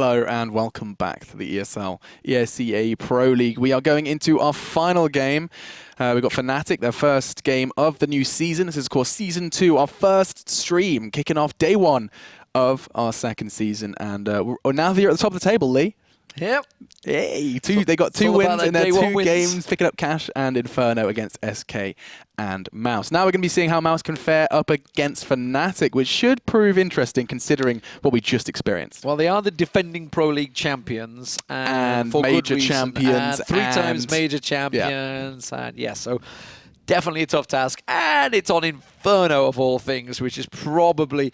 Hello and welcome back to the ESL ESEA Pro League. We are going into our final game. We've got Fnatic, their first game of the new season. This is, of course, Season 2, our first stream, kicking off day 1 of our second season. And now they're at the top of the table, Lee. Yep. Hey, they got 2 wins in their 2 games, picking up Cash and Inferno against SK and Mouse. Now we're going to be seeing how Mouse can fare up against Fnatic, which should prove interesting considering what we just experienced. Well, they are the defending Pro League champions. And for major good reason, champions. And 3 times major champions. Yeah. And yes, so definitely a tough task. And it's on Inferno of all things, which is probably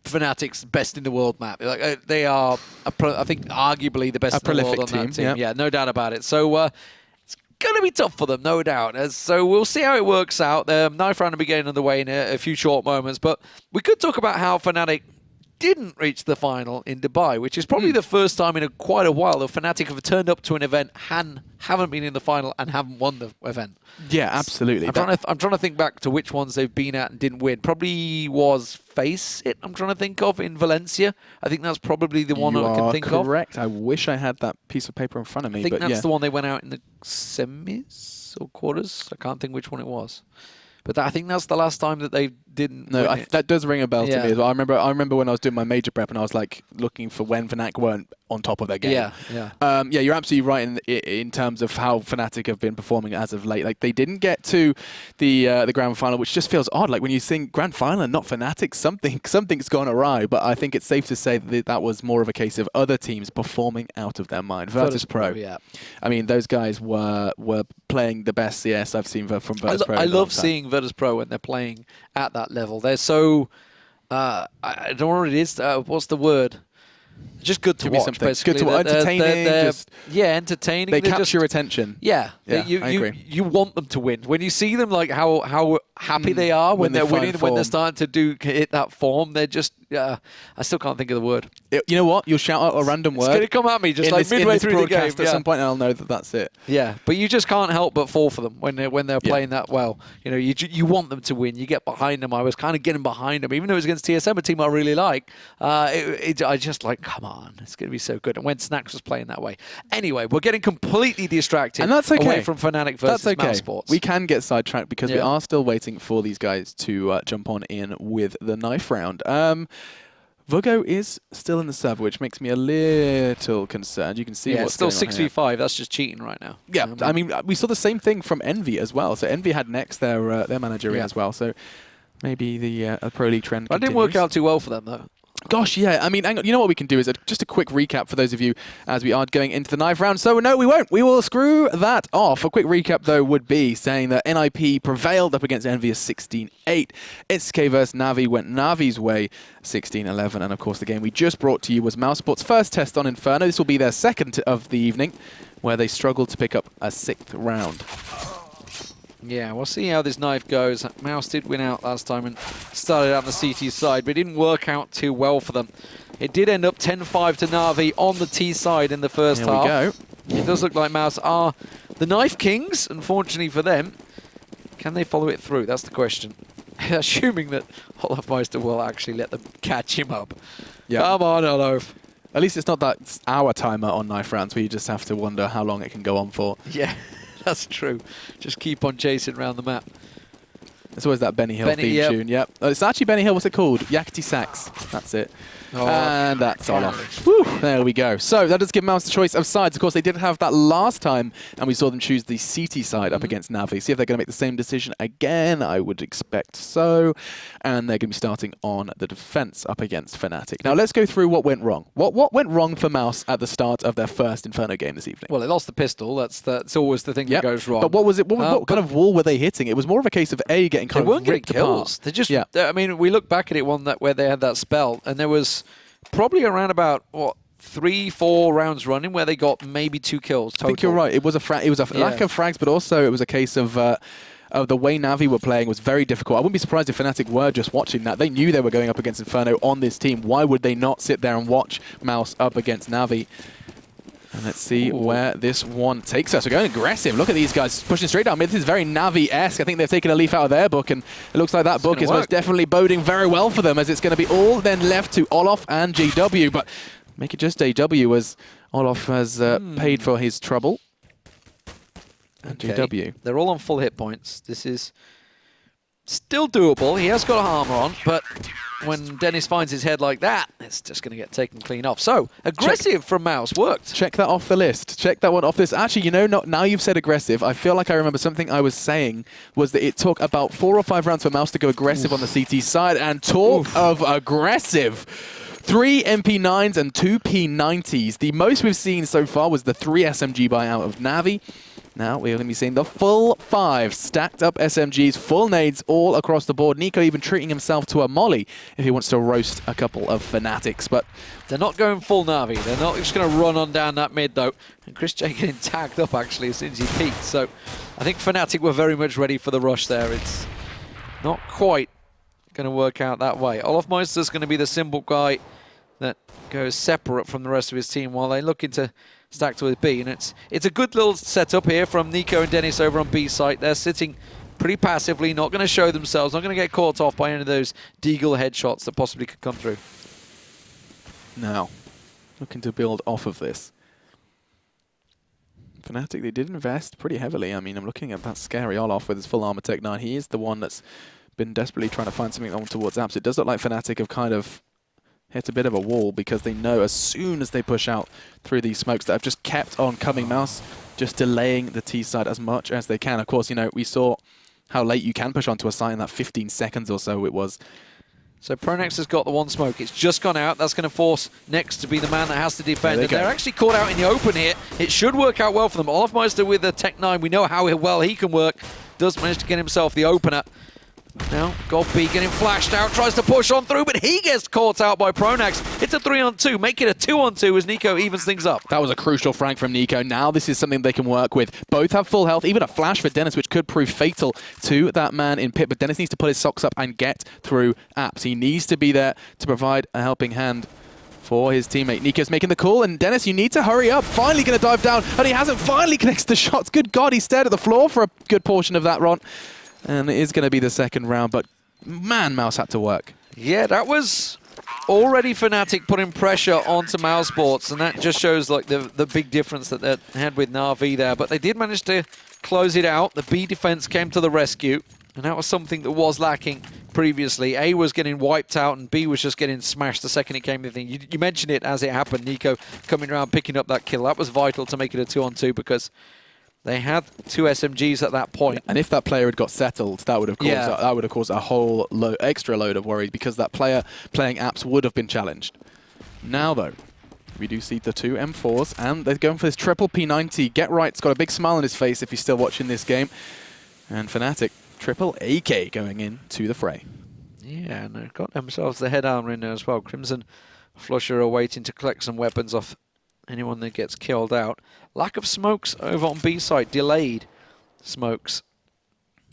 Fnatic's best in the world map. Like, they are, I think, arguably the best in the world on that team. Yeah, no doubt about it. So it's going to be tough for them, no doubt. So we'll see how it works out. The knife round will be getting underway in a few short moments. But we could talk about how Fnatic didn't reach the final in Dubai, which is probably the first time in quite a while that Fnatic have turned up to an event, haven't been in the final, and haven't won the event. Yeah, absolutely. I'm trying to think back to which ones they've been at and didn't win. Probably was Face It, I'm trying to think of, in Valencia. I think that's probably the one I can think of. Correct. I wish I had that piece of paper in front of me. I think that's the one they went out in the semis or quarters. I can't think which one it was. But I think that's the last time that they didn't win it. That does ring a bell to me as well. I remember when I was doing my major prep and I was like looking for when Fnatic weren't on top of their game. Yeah. You're absolutely right in terms of how Fnatic have been performing as of late. Like, they didn't get to the grand final, which just feels odd. Like, when you think grand final and not Fnatic, something's gone awry. But I think it's safe to say that that was more of a case of other teams performing out of their mind. Virtus Pro. Yeah. I mean, those guys were playing the best CS I've seen from Virtus Pro. I love seeing Virtus Pro when they're playing at that level. They're so I don't know what it is. What's the word? Just good to watch, basically. Good to watch. Entertaining. Entertaining. They capture your attention. Yeah. I agree. You want them to win. When you see them, like how happy they are when they're winning, when they're starting to hit that form, they're just, I still can't think of the word. You know what? You'll shout out a random word. It's going to come at me just like midway through the game. At some point, and I'll know that that's it. Yeah, but you just can't help but fall for them when they're playing that well. You know, you want them to win. You get behind them. I was kind of getting behind them, even though it was against TSM, a team I really like. I just like, come on, it's going to be so good. And when Snacks was playing that way. Anyway, we're getting completely distracted and that's okay. away from Fnatic versus mousesports. We can get sidetracked because we are still waiting for these guys to jump on in with the knife round. Vogo is still in the server, which makes me a little concerned. You can see what's still going on 6v5. That's just cheating right now. Yeah, I mean, we saw the same thing from Envy as well. So Envy had Next, their manager, in as well. So maybe the Pro League trend continues. That didn't work out too well for them, though. Gosh, yeah. I mean, you know what we can do is just a quick recap for those of you as we are going into the knife round. So, no, we won't. We will screw that off. A quick recap, though, would be saying that NIP prevailed up against Envious 16-8. SK versus Navi went Navi's way 16-11. And, of course, the game we just brought to you was mousesports' first test on Inferno. This will be their second of the evening, where they struggled to pick up a 6th round. Yeah, we'll see how this knife goes. Mouse did win out last time and started out on the CT side, but it didn't work out too well for them. It did end up 10-5 to Na'Vi on the T side in the first half. There we go. It does look like Mouse are the knife kings, unfortunately for them. Can they follow it through? That's the question. Assuming that Olafmeister will actually let them catch him up. Yeah. Come on, Olaf. At least it's not that hour timer on knife rounds where you just have to wonder how long it can go on for. Yeah. That's true. Just keep on chasing around the map. It's always that Benny Hill theme tune. Yep. It's actually Benny Hill. What's it called? Yakety Sax. That's it. Oh, and that's all off. Whew, there we go. So that does give Mouse the choice of sides. Of course, they did have that last time, and we saw them choose the CT side up against Navi. See if they're going to make the same decision again. I would expect so. And they're going to be starting on the defense up against Fnatic. Now, let's go through what went wrong. What went wrong for Mouse at the start of their first Inferno game this evening? Well, they lost the pistol. That's always the thing that goes wrong. But what was it? What kind of wall were they hitting? It was more of a case of getting kind of ripped apart. They just, I mean, we look back at it where they had that spell, and there was probably around about, 3-4 rounds running where they got maybe 2 kills total. I think you're right. It was a lack of frags, but also it was a case of the way Navi were playing was very difficult. I wouldn't be surprised if Fnatic were just watching that. They knew they were going up against Inferno on this team. Why would they not sit there and watch Mouse up against Navi? And let's see where this one takes us. We're going aggressive. Look at these guys pushing straight down mid. This is very Navi-esque. I think they've taken a leaf out of their book, and it looks like that book is most definitely boding very well for them, as it's going to be all then left to Olaf and GW. But make it just AW as Olof has paid for his trouble. And okay. JW. They're all on full hit points. This is still doable. He has got a armor on, but when Dennis finds his head like that, it's just going to get taken clean off. So, aggressive from Mouse worked. Check that off the list. Check that one off this. Actually, you know, now you've said aggressive, I feel like I remember something I was saying was that it took about 4 or 5 rounds for Mouse to go aggressive on the CT side. And talk of aggressive. 3 MP9s and 2 P90s. The most we've seen so far was the 3 SMG buyout of Navi. Now we're going to be seeing the full 5 stacked up SMGs, full nades all across the board. Nico even treating himself to a molly if he wants to roast a couple of Fnatics. But they're not going full Navi. They're not just going to run on down that mid though. And Chris J getting tagged up actually as soon as he peaked. So I think Fnatic were very much ready for the rush there. It's not quite going to work out that way. Olof Meister's going to be the symbol guy that goes separate from the rest of his team while they look into stacked with B, and it's a good little setup here from Nico and Dennis over on B site. They're sitting pretty passively, not going to show themselves, not going to get caught off by any of those Deagle headshots that possibly could come through. Now, looking to build off of this. Fnatic, they did invest pretty heavily. I mean, I'm looking at that scary Olof with his full armor Tech 9. He is the one that's been desperately trying to find something on towards apps. It does look like Fnatic have kind of hit a bit of a wall because they know as soon as they push out through these smokes that have just kept on coming, Mouse, just delaying the T side as much as they can. Of course, you know, we saw how late you can push onto a site in that 15 seconds or so it was. So Pronex has got the one smoke. It's just gone out. That's going to force Nex to be the man that has to defend. And they're actually caught out in the open here. It should work out well for them. Olofmeister with the Tech 9, we know how well he can work. Does manage to get himself the opener. Now, Godby getting flashed out, tries to push on through, but he gets caught out by Pronax. It's a 3-on-2, make it a 2-on-2 as Nico evens things up. That was a crucial frank from Nico. Now this is something they can work with. Both have full health, even a flash for Dennis, which could prove fatal to that man in pit. But Dennis needs to put his socks up and get through apps. He needs to be there to provide a helping hand for his teammate. Nico's making the call, and Dennis, you need to hurry up. Finally going to dive down, and he hasn't finally connected the shots. Good God, he stared at the floor for a good portion of that run. And it is going to be the second round, but man, Mouse had to work. Yeah, that was already Fnatic putting pressure onto mousesports, and that just shows like the big difference that they had with Na'Vi there. But they did manage to close it out. The B defense came to the rescue, and that was something that was lacking previously. A was getting wiped out, and B was just getting smashed the second it came to the thing. You mentioned it as it happened, Nico coming around, picking up that kill. That was vital to make it a 2-on-2 because they had 2 SMGs at that point. And if that player had got settled, that would have caused, a whole extra load of worries because that player playing apps would have been challenged. Now, though, we do see the 2 M4s, and they're going for this triple P90. Get Right's got a big smile on his face if he's still watching this game. And Fnatic, triple AK going into the fray. Yeah, and they've got themselves the head armor in there as well. Crimson Flusher are waiting to collect some weapons off anyone that gets killed out. Lack of smokes over on B side, delayed smokes.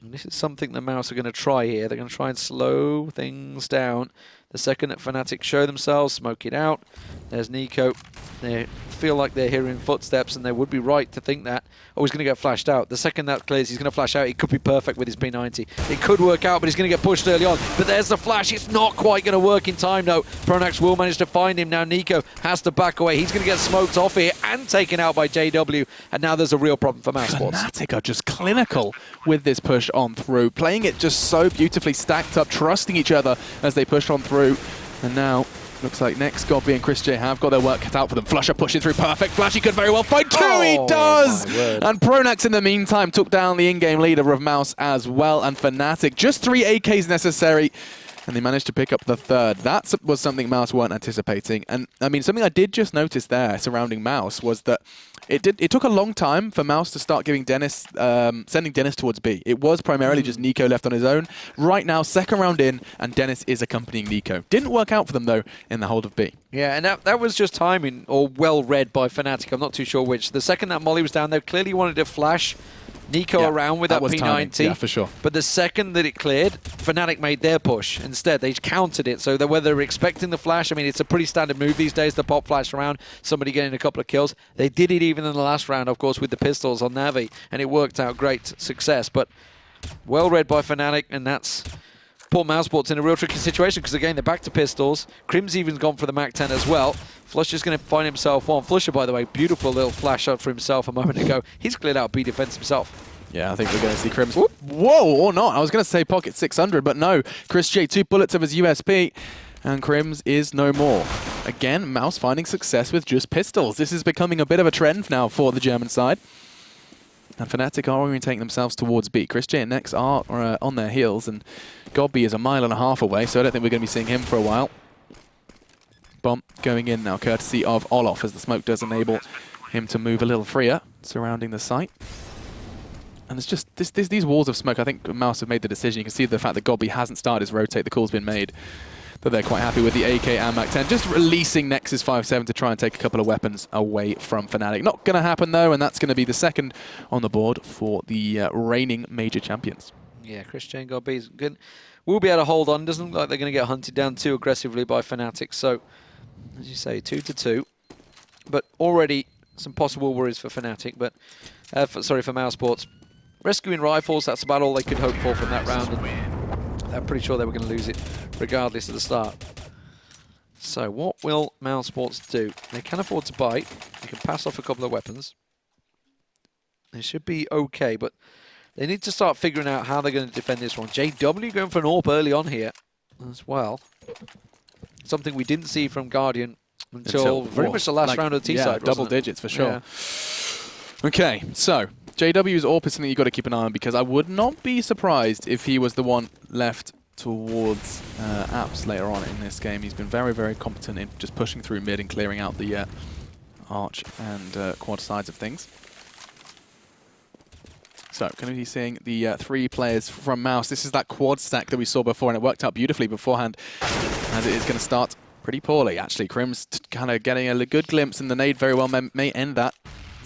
And this is something the Mouse are going to try here. They're going to try and slow things down. The second that Fnatic show themselves, smoke it out. There's Nico. They feel like they're hearing footsteps, and they would be right to think that. Oh, he's going to get flashed out. The second that clears, he's going to flash out. It could be perfect with his P90. It could work out, but he's going to get pushed early on. But there's the flash. It's not quite going to work in time, though. Pronax will manage to find him. Now Nico has to back away. He's going to get smoked off here and taken out by JW. And now there's a real problem for mousesports. Fnatic are just clinical with this push on through. Playing it just so beautifully stacked up, trusting each other as they push on through. And now, looks like Nex, Godby and Chris J have got their work cut out for them. Flusher pushing through, perfect flash, he could very well find 2, he does! And Pronax in the meantime took down the in-game leader of Mouse as well, and Fnatic, just 3 AKs necessary, and they managed to pick up the third. That was something Mouse weren't anticipating. And I mean, something I did just notice there surrounding Mouse was that it took a long time for Mouse to start giving Dennis, sending Dennis towards B. It was primarily just Nico left on his own. Right now, second round in, and Dennis is accompanying Nico. Didn't work out for them, though, in the hold of B. Yeah, and that was just timing, or well read by Fnatic. I'm not too sure which. The second that Molly was down there, clearly wanted to flash Nico around with that P90. Timing. Yeah, for sure. But the second that it cleared, Fnatic made their push instead. They countered it. So whether they're expecting the flash, I mean, it's a pretty standard move these days, the pop flash around, somebody getting a couple of kills. They did it even in the last round, of course, with the pistols on Navi, and it worked out great success. But well read by Fnatic, and that's Poor mousesports in a real tricky situation because, again, they're back to pistols. Crim's even gone for the Mac 10 as well. Flusher's going to find himself one. Flusher, by the way, beautiful little flash up for himself a moment ago. He's cleared out B defense himself. Yeah, I think we're going to see Crim's... Whoa, or not. I was going to say pocket 600, but no. Chris J, 2 bullets of his USP, and Crims is no more. Again, Mouse finding success with just pistols. This is becoming a bit of a trend now for the German side. And Fnatic are orientating themselves towards B. Chris J and Nex are on their heels, and Godby is a mile and a half away, so I don't think we're going to be seeing him for a while. Bomb going in now, courtesy of Olof, as the smoke does enable him to move a little freer surrounding the site. And it's just these walls of smoke. I think Mouse have made the decision. You can see the fact that Godby hasn't started his rotate. The call's been made. That they're quite happy with the AK and Mac 10. Just releasing Nexus 5-7 to try and take a couple of weapons away from Fnatic. Not going to happen, though, and that's going to be the second on the board for the reigning major champions. Yeah, Chris J and Godby's good. We'll be able to hold on. Doesn't look like they're going to get hunted down too aggressively by Fnatic. So, as you say, 2-2. But already some possible worries for Fnatic. But, for mousesports. Rescuing rifles, that's about all they could hope for from that round. And I'm pretty sure they were going to lose it regardless at the start. So what will mousesports do? They can afford to bite. They can pass off a couple of weapons. They should be okay, but they need to start figuring out how they're going to defend this one. JW going for an AWP early on here as well. Something we didn't see from Guardian until very much the last round of the T-side, double digits for sure. Yeah. Okay, so JW's AWP is something you've got to keep an eye on, because I would not be surprised if he was the one left towards apps later on in this game. He's been very, very competent in just pushing through mid and clearing out the arch and quad sides of things. So, going to be seeing the 3 players from Mouse. This is that quad stack that we saw before, and it worked out beautifully beforehand, and it is going to start pretty poorly, actually. Crim's kind of getting a good glimpse, and the nade very well may end that.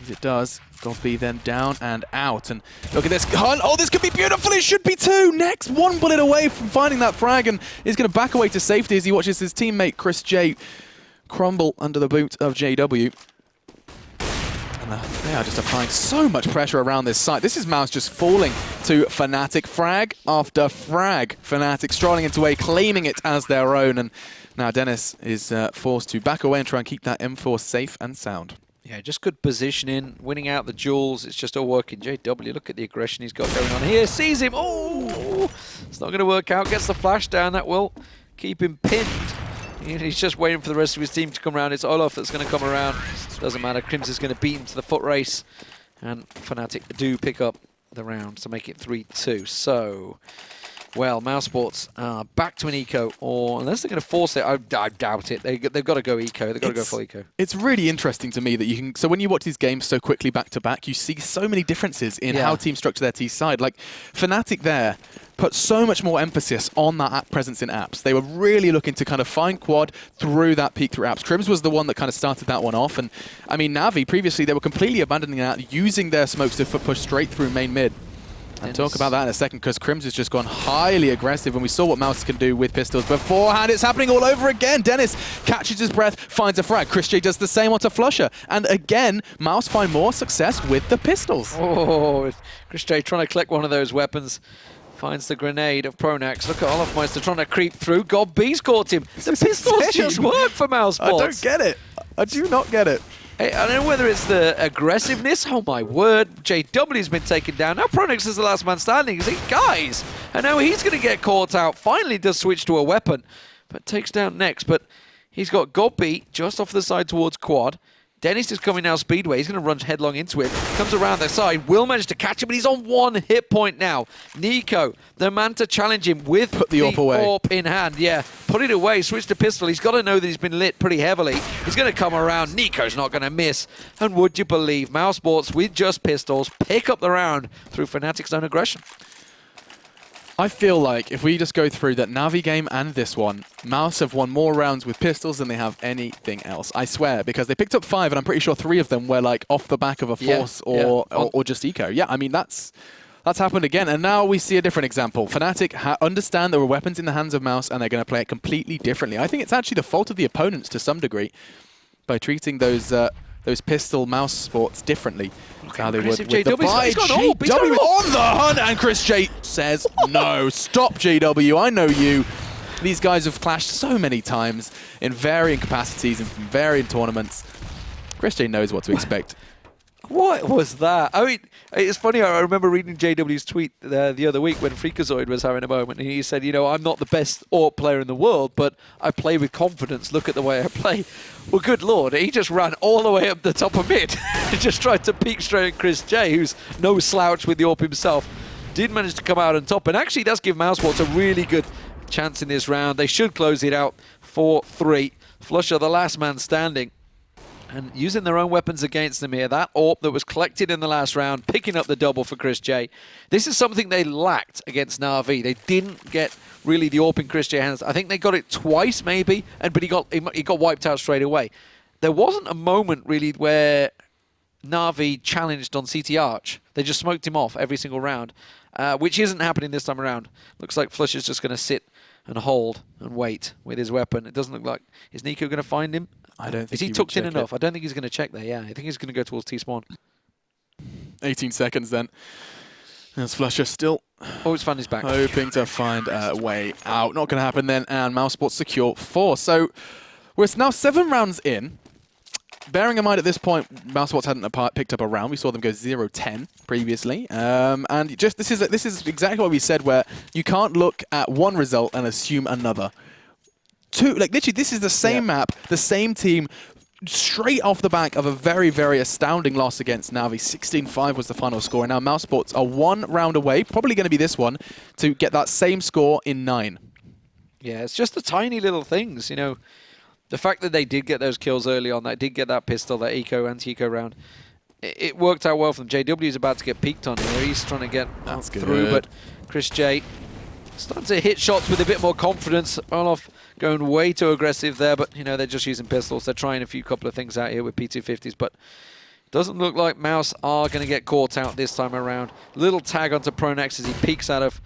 As it does, Godby then down and out. And look at this. Oh, this could be beautiful. It should be 2. Next, 1 bullet away from finding that frag, and is going to back away to safety as he watches his teammate Chris J crumble under the boot of JW. And they are just applying so much pressure around this site. This is Mouse just falling to Fnatic. Frag after frag. Fnatic strolling into A, claiming it as their own. And now Dennis is forced to back away and try and keep that M4 safe and sound. Yeah, just good positioning, winning out the duels. It's just all working. JW, look at the aggression he's got going on here. Sees him. Oh, it's not going to work out. Gets the flash down. That will keep him pinned. He's just waiting for the rest of his team to come around. It's Olof that's going to come around. Doesn't matter. Crims is going to beat him to the foot race. And Fnatic do pick up the round to make it 3-2. So, well, mousesports are back to an eco, or unless they're going to force it, I doubt it. They've got to go eco. They've got to go full eco. It's really interesting to me that you can. So when you watch these games so quickly back to back, you see so many differences in how teams structure their T side. Like Fnatic there put so much more emphasis on that app presence in apps. They were really looking to kind of find quad through that peek through apps. Crims was the one that kind of started that one off, and I mean Navi previously they were completely abandoning that, using their smokes to push straight through main mid. And talk about that in a second, because Crims has just gone highly aggressive, and we saw what Mouse can do with pistols beforehand. It's happening all over again. Dennis catches his breath, finds a frag. Chris J does the same onto Flusher. And again, Mouse find more success with the pistols. Oh, Chris J trying to collect one of those weapons. Finds the grenade of Pronax. Look at Olofmeister trying to creep through. Godby's caught him. The pistols just work for mousesports. I don't get it. I do not get it. Hey, I don't know whether it's the aggressiveness. Oh my word. JW's been taken down. Now Pronax is the last man standing. He's like, guys, I know he's going to get caught out. Finally does switch to a weapon, but takes down Nex. But he's got Godby just off the side towards quad. Dennis is coming now Speedway. He's going to run headlong into it. Comes around the side. Will manage to catch him, but he's on 1 hit point now. Nico, the man to challenge him with the AWP in hand. Yeah, put it away. Switch to pistol. He's got to know that he's been lit pretty heavily. He's going to come around. Nico's not going to miss. And would you believe, mousesports with just pistols pick up the round through Fnatic's own aggression. I feel like if we just go through that Navi game and this one, Mouse have won more rounds with pistols than they have anything else. I swear, because they picked up 5, and I'm pretty sure 3 of them were like off the back of a force or just eco. Yeah, I mean, that's happened again. And now we see a different example. Fnatic understand there were weapons in the hands of Mouse, and they're going to play it completely differently. I think it's actually the fault of the opponents to some degree by treating those those pistol mouse sports differently to how they would with JW. the buy. He's got JW on the hunt, and Chris J says no. Stop, JW. I know you. These guys have clashed so many times in varying capacities and from varying tournaments. Chris J knows what to expect. What was that? I mean, it's funny. I remember reading JW's tweet the other week when Freakazoid was having a moment, and he said, you know, I'm not the best AWP player in the world, but I play with confidence. Look at the way I play. Well, good Lord, he just ran all the way up the top of mid. He just tried to peek straight at Chris J, who's no slouch with the AWP himself. Did manage to come out on top, and actually does give mousesports a really good chance in this round. They should close it out 4-3. Flusha, the last man standing. And using their own weapons against them here. That AWP that was collected in the last round, picking up the double for Chris J. This is something they lacked against Na'Vi. They didn't get really the AWP in Chris J hands. I think they got it twice maybe, but he got wiped out straight away. There wasn't a moment really where Na'Vi challenged on CT Arch. They just smoked him off every single round, which isn't happening this time around. Looks like Flush is just going to sit and hold and wait with his weapon. It doesn't look like... Is Nico going to find him? I don't think Is he tucked in enough? I don't think he's going to check there, yeah. I think he's going to go towards T-spawn. 18 seconds then. As Flusha still It's found his back. hoping to find a way out. Not going to happen then, and mousesports secure 4. So we're now 7 rounds in. Bearing in mind at this point, mousesports hadn't picked up a round. We saw them go 0-10 previously. And just this is exactly what we said, where you can't look at one result and assume another. Literally, this is the same map, the same team, straight off the back of a very, very astounding loss against Na'Vi. 16-5 was the final score, and now mousesports are 1 round away, probably going to be this one, to get that same score in 9. Yeah, it's just the tiny little things, you know. The fact that they did get those kills early on, they did get that pistol, that anti-eco round, it worked out well for them. JW is about to get peeked on here. He's trying to get through, but Chris J starting to hit shots with a bit more confidence. Olof going way too aggressive there, but you know, they're just using pistols. They're trying a couple of things out here with P250s, but it doesn't look like Mouse are going to get caught out this time around. Little tag onto Pronex as he peeks out of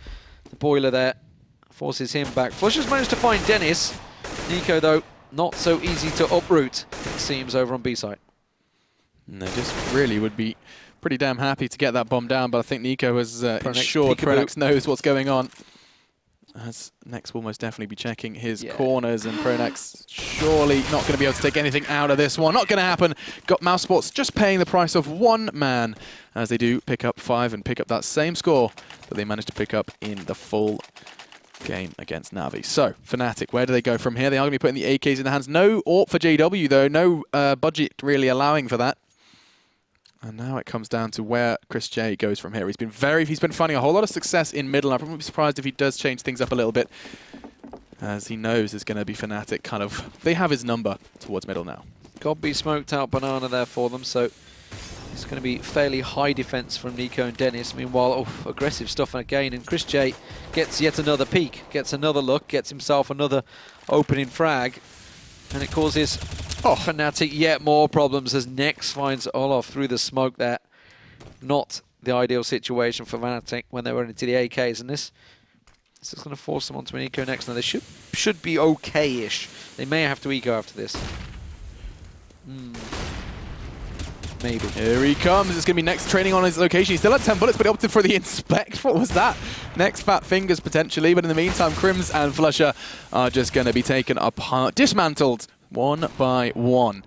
the boiler there, forces him back. Flush has managed to find Dennis. Nico, though, not so easy to uproot, it seems, over on B side. And they just really would be pretty damn happy to get that bomb down, but I think Nico has ensured Pronex knows what's going on. As Nex will most definitely be checking his corners, and Pronex surely not going to be able to take anything out of this one. Not going to happen. Got mousesports just paying the price of 1 man, as they do pick up 5 and pick up that same score that they managed to pick up in the full game against Na'Vi. So, Fnatic, where do they go from here? They are going to be putting the AKs in the hands. No AWP for JW, though. No budget really allowing for that. And now it comes down to where Chris J goes from here. He's been finding a whole lot of success in middle. I wouldn't be surprised if he does change things up a little bit, as he knows there's going to be Fnatic kind of... They have his number towards middle now. Got be smoked out banana there for them, so it's going to be fairly high defense from Nico and Dennis. Meanwhile, aggressive stuff again, and Chris J gets yet another peek, gets another look, gets himself another opening frag, and it causes Fnatic yet more problems as Nex finds Olof through the smoke there. Not the ideal situation for Fnatic when they were into the AKs, and this is going to force them onto an eco next. Now they should be okay-ish. They may have to eco after this. Maybe. Here he comes. It's going to be Nex training on his location. He's still at 10 bullets, but he opted for the inspect. What was that? Nex fat fingers potentially, but in the meantime, Crims and Flusha are just going to be taken apart, dismantled 1 by 1.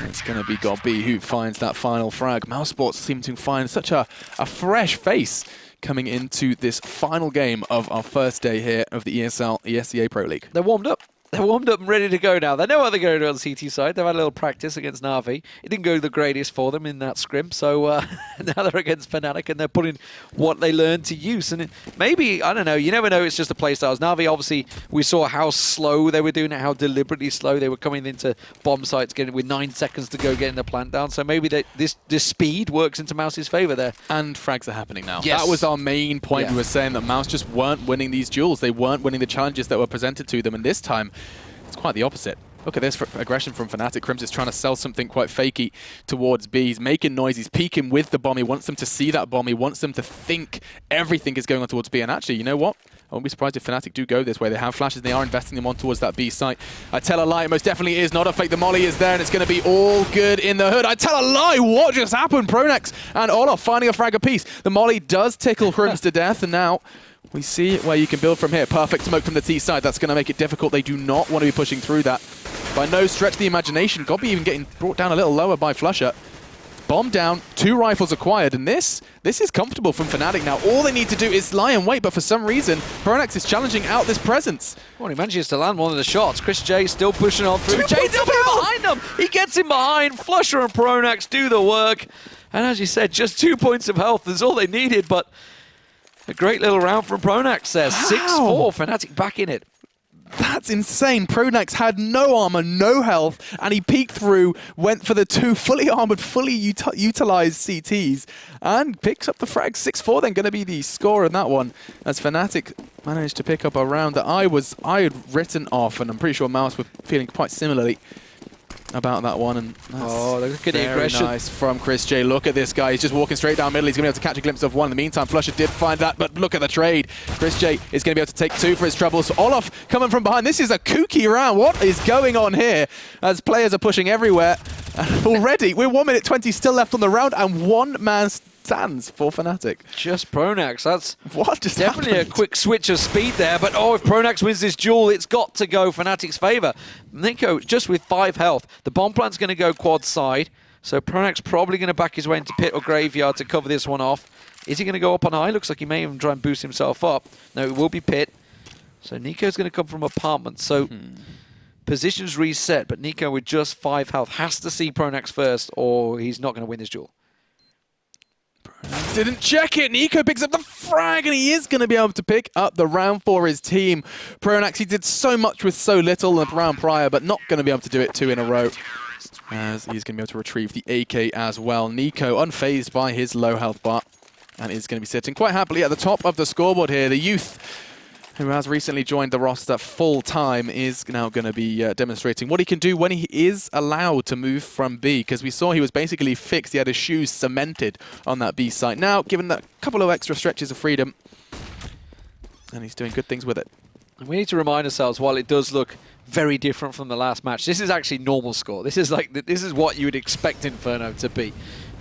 It's going to be Gobby who finds that final frag. mousesports seem to find such a fresh face coming into this final game of our first day here of the ESL ESEA Pro League. They're warmed up. They're warmed up and ready to go now. They know what they're going to do on the CT side. They've had a little practice against Na'Vi. It didn't go the greatest for them in that scrim, so now they're against Fnatic and they're putting what they learned to use. And maybe, I don't know, you never know, it's just the playstyles. Na'Vi, obviously, we saw how slow they were doing it, how deliberately slow they were coming into bomb sites, getting with 9 seconds to go getting the plant down. So maybe this speed works into Mouse's favor there. And frags are happening now. Yes. That was our main point. We were saying that Mouse just weren't winning these duels. They weren't winning the challenges that were presented to them. And this time, it's quite the opposite. Look at this aggression from Fnatic. Crims is trying to sell something quite fakey towards B. He's making noise. He's peeking with the bomb. He wants them to see that bomb. He wants them to think everything is going on towards B. And actually, you know what? I won't be surprised if Fnatic do go this way. They have flashes and they are investing them on towards that B site. I tell a lie, it most definitely is not a fake. The molly is there and it's going to be all good in the hood. I tell a lie, what just happened? Pronax and Olaf finding a frag apiece. The molly does tickle Crims to death, and now we see where you can build from here. Perfect smoke from the T side. That's going to make it difficult. They do not want to be pushing through that. By no stretch of the imagination. Gobby even getting brought down a little lower by Flusher. Bomb down, 2 rifles acquired, and this is comfortable from Fnatic now. All they need to do is lie and wait, but for some reason, Pronax is challenging out this presence. Well, he manages to land one of the shots. Chris J still pushing on through. JW behind him! He gets him behind. Flusher and Pronax do the work. And as you said, just 2 points of health is all they needed, but a great little round from Pronax there. 6-4, Fnatic back in it. That's insane. Pronax had no armor, no health, and he peeked through, went for the 2 fully armored, fully utilized CTs, and picks up the frag. 6-4 then going to be the score in that one, as Fnatic managed to pick up a round that I had written off, and I'm pretty sure Mouse were feeling quite similarly about that one. And that's look at the aggression. Nice from Chris J. Look at this guy. He's just walking straight down middle. He's going to be able to catch a glimpse of one. In the meantime, Flusher did find that, but look at the trade. Chris J is going to be able to take 2 for his troubles. So Olaf coming from behind. This is a kooky round. What is going on here? As players are pushing everywhere. Already, we're 1 minute 20 still left on the round, and 1 man stands for Fnatic. Just Pronax. That's what just definitely happened? A quick switch of speed there. But if Pronax wins this duel, it's got to go Fnatic's favor. Nico just with 5 health. The bomb plant's going to go quad side. So Pronax probably going to back his way into pit or graveyard to cover this one off. Is he going to go up on high? Looks like he may even try and boost himself up. No, it will be pit. So Nico's going to come from apartment. So positions reset, but Nico with just 5 health has to see Pronax first, or he's not going to win this duel. Didn't check it. Nico picks up the frag, and he is going to be able to pick up the round for his team. Pronax, he did so much with so little in the round prior, but not going to be able to do it 2 in a row, as he's going to be able to retrieve the AK as well. Nico unfazed by his low health bar, and is going to be sitting quite happily at the top of the scoreboard here. The youth, who has recently joined the roster full-time, is now going to be demonstrating what he can do when he is allowed to move from B, because we saw he was basically fixed. He had his shoes cemented on that B site. Now, given that couple of extra stretches of freedom, and he's doing good things with it. And we need to remind ourselves, while it does look very different from the last match, this is actually normal score. This is what you would expect Inferno to be.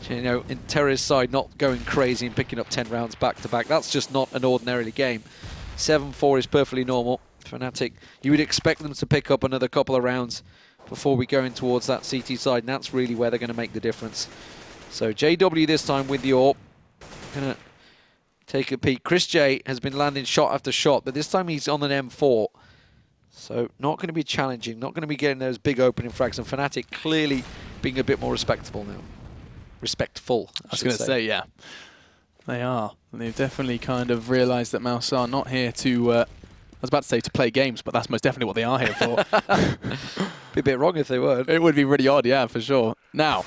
You know, in Terra's side, not going crazy and picking up 10 rounds back-to-back. That's just not an ordinary game. 7-4 is perfectly normal. Fnatic, you would expect them to pick up another couple of rounds before we go in towards that CT side, and that's really where they're going to make the difference. So JW this time with the AWP. Going to take a peek. Chris J has been landing shot after shot, but this time he's on an M4. So not going to be challenging, not going to be getting those big opening frags, and Fnatic clearly being a bit more respectable now. Respectful, I was going to say, yeah. They are. They've definitely kind of realised that Mouse are not here to, I was about to say to play games, but that's most definitely what they are here for. Be a bit wrong if they weren't. It would be really odd, yeah, for sure. Now,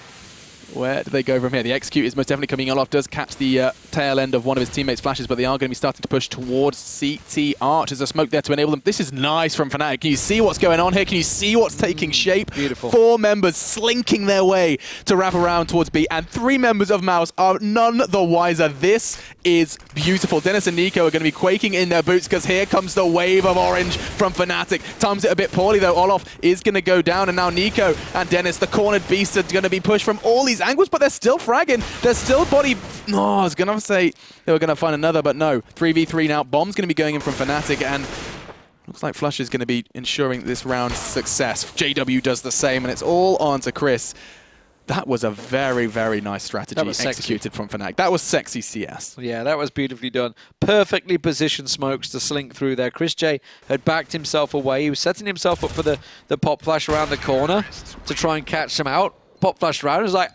where do they go from here? The execute is most definitely coming in. Olaf does catch the tail end of one of his teammates' flashes, but they are going to be starting to push towards CT Arch. There's a smoke there to enable them. This is nice from Fnatic. Can you see what's going on here? Can you see what's taking shape? Beautiful. 4 members slinking their way to wrap around towards B, and 3 members of Mouse are none the wiser. This is beautiful. Dennis and Nico are going to be quaking in their boots, because here comes the wave of orange from Fnatic. Times it a bit poorly, though. Olaf is going to go down, and now Nico and Dennis, the cornered beasts, are going to be pushed from all these angles, but they're still fragging. They're still body... Oh, I was going to say they were going to find another, but no. 3v3 now. Bomb's going to be going in from Fnatic, and looks like Flush is going to be ensuring this round's success. JW does the same, and it's all on to Chris. That was a very, very nice strategy executed from Fnatic. That was sexy CS. Yeah, that was beautifully done. Perfectly positioned smokes to slink through there. Chris J had backed himself away. He was setting himself up for the pop flash around the corner to try and catch them out. Pop flashed around. It was like,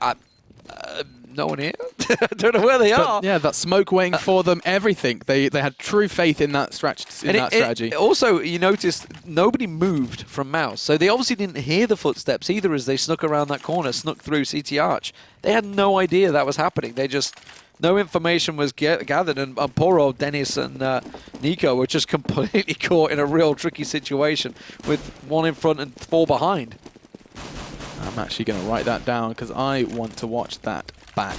no one here? I don't know where they are. Yeah, that smoke waiting for them, everything. They had true faith in that strategy. Also, you noticed nobody moved from Mouse, so they obviously didn't hear the footsteps either as they snuck around that corner, snuck through CT Arch. They had no idea that was happening. They just no information was gathered, and poor old Dennis and Nico were just completely caught in a real tricky situation with 1 in front and 4 behind. I'm actually going to write that down because I want to watch that back.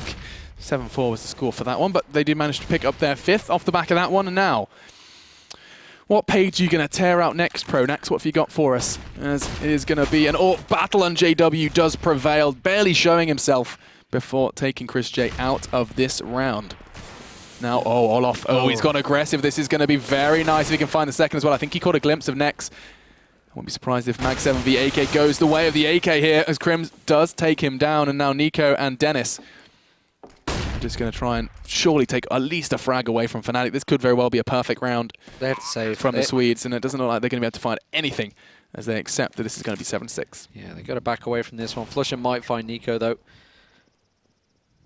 7-4 was the score for that one, but they did manage to pick up their 5th off the back of that one. And now, what page are you going to tear out next, Pro? Next, what have you got for us? As it is going to be an AWP battle, and JW does prevail, barely showing himself before taking Chris J out of this round. Now, Olof, he's gone aggressive. This is going to be very nice if he can find the second as well. I think he caught a glimpse of Nex. I won't be surprised if Mag 7 v AK goes the way of the AK here, as Crims does take him down, and now Nico and Dennis are just going to try and surely take at least a frag away from Fnatic. This could very well be a perfect round they have to save from the Swedes, and it doesn't look like they're going to be able to find anything as they accept that this is going to be 7-6. Yeah, they got to back away from this one. Flusher might find Nico, though.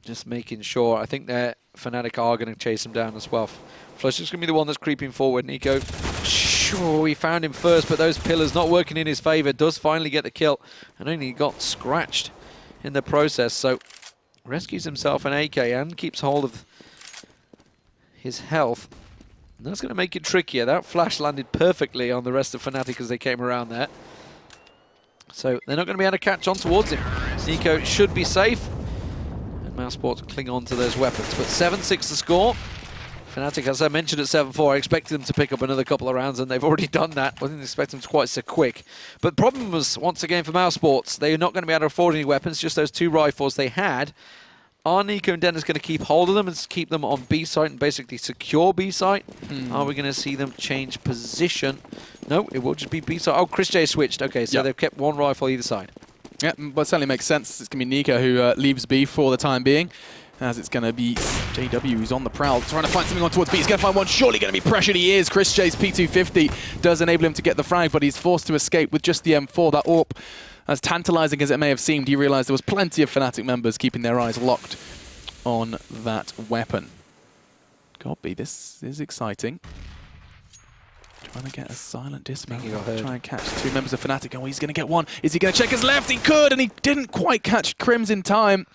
Just making sure. I think that Fnatic are going to chase him down as well. Flusher's going to be the one that's creeping forward. Nico, sure, he found him first, but those pillars not working in his favor. Does finally get the kill, and only got scratched in the process. So rescues himself an AK and keeps hold of his health. And that's going to make it trickier. That flash landed perfectly on the rest of Fnatic as they came around there. So they're not going to be able to catch on towards him. Nico should be safe. And mousesports cling on to those weapons. But 7-6 the score. Fnatic, as I mentioned at 7-4, I expected them to pick up another couple of rounds, and they've already done that. I didn't expect them to quite so quick. But the problem was, once again, for mousesports, they're not going to be able to afford any weapons, just those 2 rifles they had. Are Nico and Dennis going to keep hold of them and keep them on B site and basically secure B site? Are we going to see them change position? No, it will just be B site. Oh, Chris J switched. Okay, so they've kept 1 rifle either side. Yeah, but it certainly makes sense. It's going to be Nico who leaves B for the time being, as it's going to be JW who's on the prowl, trying to find something on towards B. He's going to find one, surely going to be pressured. He is. Chris J's P250 does enable him to get the frag, but he's forced to escape with just the M4. That AWP, as tantalizing as it may have seemed, he realized there was plenty of Fnatic members keeping their eyes locked on that weapon. Godby, this is exciting. Trying to get a silent dismount. Try and catch 2 members of Fnatic. Oh, he's going to get one. Is he going to check his left? He could, and he didn't quite catch Crims in time.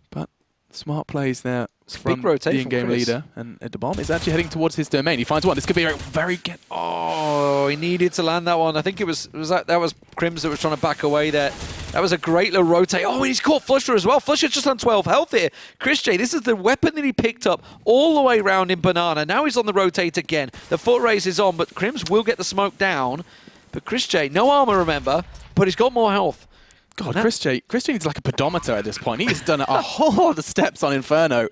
But smart plays there from the in-game leader. And the bomb is actually heading towards his domain. He finds one. This could be a very good... Oh, he needed to land that one. I think it was that was Crims that was trying to back away there. That was a great little rotate. Oh, and he's caught Flusher as well. Flusher's just on 12 health here. Chris J, this is the weapon that he picked up all the way around in Banana. Now he's on the rotate again. The foot race is on, but Crims will get the smoke down. But Chris J, no armor, remember, but he's got more health. God, Chris J needs like a pedometer at this point. He's done a whole lot of steps on Inferno.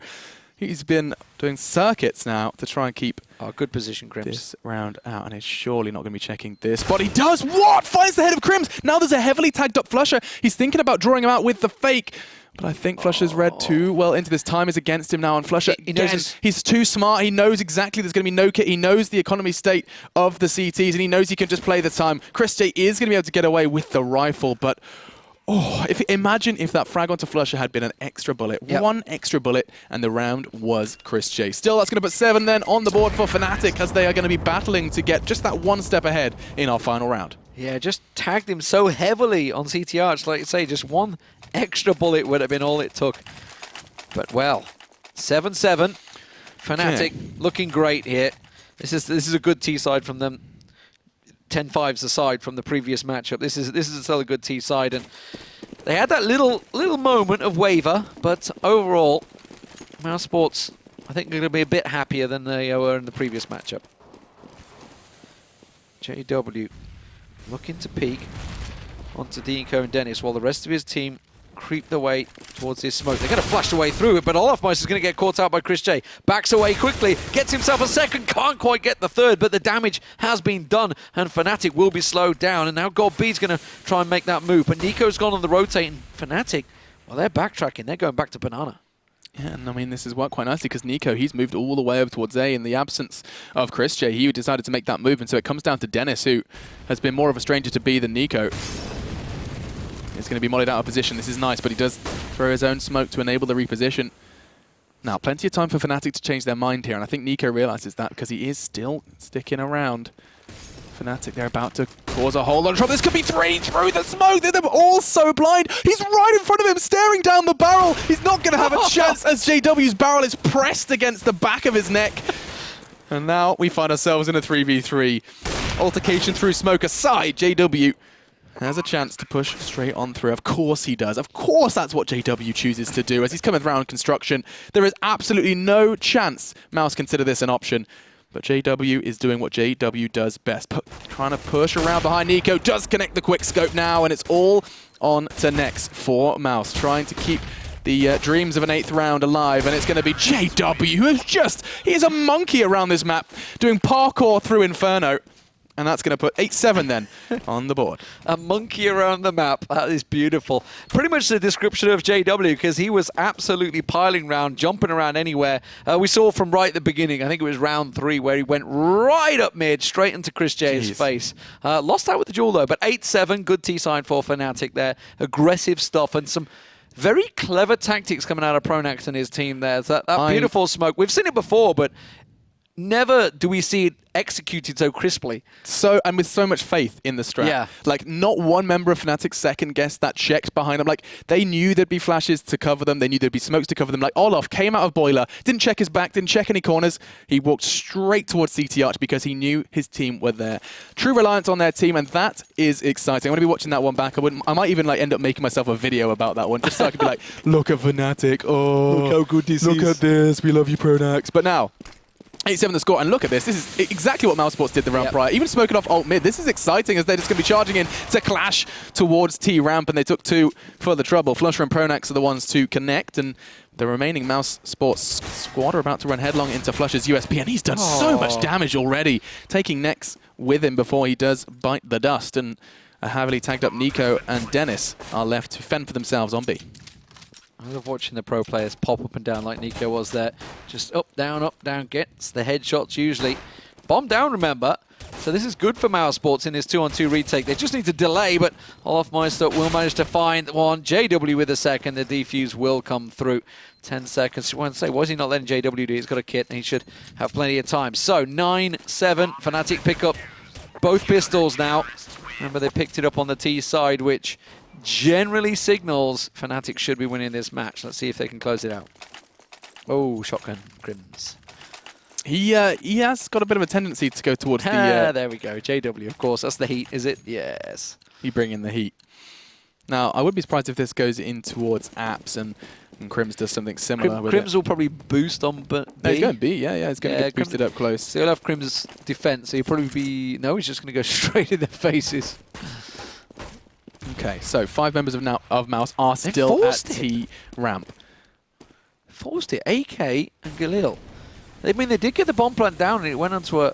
He's been doing circuits now to try and keep good position, Crims. This round out, and he's surely not going to be checking this. But he does what? Finds the head of Crims. Now there's a heavily tagged up Flusher. He's thinking about drawing him out with the fake. But I think Flusher's read too well into this. Time is against him now, and Flusher, he's too smart. He knows exactly there's going to be no kit. He knows the economy state of the CTs, and he knows he can just play the time. Chris J is going to be able to get away with the rifle, but... Oh, imagine if that frag onto Flusher had been an extra bullet. One extra bullet, and the round was Chris J. Still, that's going to put 7 then on the board for Fnatic, as they are going to be battling to get just that 1 step ahead in our final round. Yeah, just tagged him so heavily on CTR. It's like you say, just 1 extra bullet would have been all it took. But, well, 7-7. Fnatic looking great here. This is a good T-side from them. 10-5s aside from the previous matchup. This is still a good T side, and they had that little moment of waver, but overall, mousesports I think they're going to be a bit happier than they were in the previous matchup. JW looking to peek onto Nico and Dennis while the rest of his team creep their way towards his smoke. They're going to flash away through it, but Olafmeister is going to get caught out by Chris J. Backs away quickly, gets himself a second, can't quite get the third, but the damage has been done, and Fnatic will be slowed down, and now Godby's going to try and make that move, but Nico's gone on the rotating. Fnatic, well, they're backtracking, they're going back to Banana. Yeah, and I mean, this has worked quite nicely because Nico, he's moved all the way over towards A in the absence of Chris J. He decided to make that move, and so it comes down to Dennis, who has been more of a stranger to B than Nico. He's going to be modded out of position. This is nice, but he does throw his own smoke to enable the reposition. Now, plenty of time for Fnatic to change their mind here, and I think Nico realizes that because he is still sticking around. Fnatic, they're about to cause a whole lot of trouble. This could be 3 through the smoke. They're all so blind. He's right in front of him, staring down the barrel. He's not not going to have a chance as JW's barrel is pressed against the back of his neck. And now we find ourselves in a 3v3. Altercation through smoke aside, JW has a chance to push straight on through. Of course he does. Of course that's what JW chooses to do. As he's coming around construction, there is absolutely no chance Mouse consider this an option. But JW is doing what JW does best. Trying to push around behind Nico. Does connect the quick scope now, and it's all on to next for Mouse. Trying to keep the dreams of an 8th round alive, and it's going to be JW, who is he is a monkey around this map, doing parkour through Inferno. And that's going to put 8-7 then on the board. A monkey around the map. That is beautiful. Pretty much the description of JW, because he was absolutely piling around, jumping around anywhere. We saw from right at the beginning, I think it was round 3, where he went right up mid, straight into Chris J's face. Lost out with the duel though, but 8-7, good T-sign for Fnatic there. Aggressive stuff and some very clever tactics coming out of Pronax and his team there. That beautiful smoke. We've seen it before, but never do we see it executed so crisply. And with so much faith in the strat. Yeah. Like, not one member of Fnatic second-guessed that checked behind them. Like, they knew there'd be flashes to cover them. They knew there'd be smokes to cover them. Like, Olaf came out of Boiler, didn't check his back, didn't check any corners. He walked straight towards CT Arch because he knew his team were there. True reliance on their team, and that is exciting. I'm going to be watching that one back. I might even, like, end up making myself a video about that one, just so I could be like, look at Fnatic. Oh, look how good this is. Look at this. We love you, Pronax. But now, 8-7 the score, and look at this. This is exactly what mousesports did the round prior. Even smoking off alt mid. This is exciting as they're just going to be charging in to clash towards T-ramp, and they took 2 for the trouble. Flusher and Pronax are the ones to connect, and the remaining mousesports squad are about to run headlong into Flusher's USP, and he's done so much damage already. Taking Nex with him before he does bite the dust, and a heavily tagged up Nico and Dennis are left to fend for themselves on B. I love watching the pro players pop up and down like Nico was there. Just up, down, gets the headshots usually. Bomb down, remember. So this is good for mousesports in this 2-on-2 retake. They just need to delay, but Olafmeister will manage to find one. JW with a second. The defuse will come through. 10 seconds. I want to say, why is he not letting JW do it? He's got a kit and he should have plenty of time. So 9-7. Fnatic pick up both pistols now. Remember, they picked it up on the T side, which generally signals Fnatic should be winning this match. Let's see if they can close it out. Oh, shotgun, Crims. He has got a bit of a tendency to go towards the... there we go. JW, of course. That's the heat, is it? Yes. You bring in the heat. Now, I would be surprised if this goes in towards apps and Crims does something similar with Crims will probably boost on B. No, he's going B, yeah. He's going to get boosted up close. So he'll have Crims' defense, so he'll probably be... No, he's just going to go straight in their faces. Okay, so 5 members of Mouse are still at T-ramp. Forced it. AK and Galil. I mean, they did get the bomb plant down and it went onto a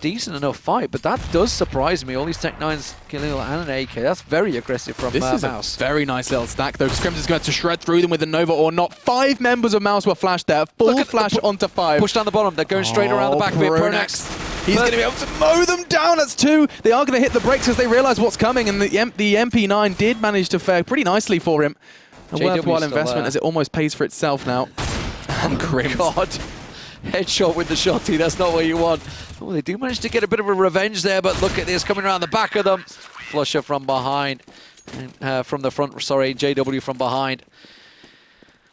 decent enough fight, but that does surprise me. All these Tech 9s, Galil and an AK. That's very aggressive from Mouse. This is a very nice little stack, though. Crims is going to shred through them with a Nova or not. 5 members of Mouse were flashed there. Full flash onto 5. Push down the bottom. They're going straight around the back of it. Pronax. He's going to be able to mow them down. That's 2. They are going to hit the brakes as they realize what's coming, and the MP9 did manage to fare pretty nicely for him. A worthwhile investment as it almost pays for itself now. And Crims. God. Headshot with the shotty. That's not what you want. Oh, they do manage to get a bit of a revenge there, but look at this coming around the back of them. Flusher from behind. From the front, sorry. JW from behind.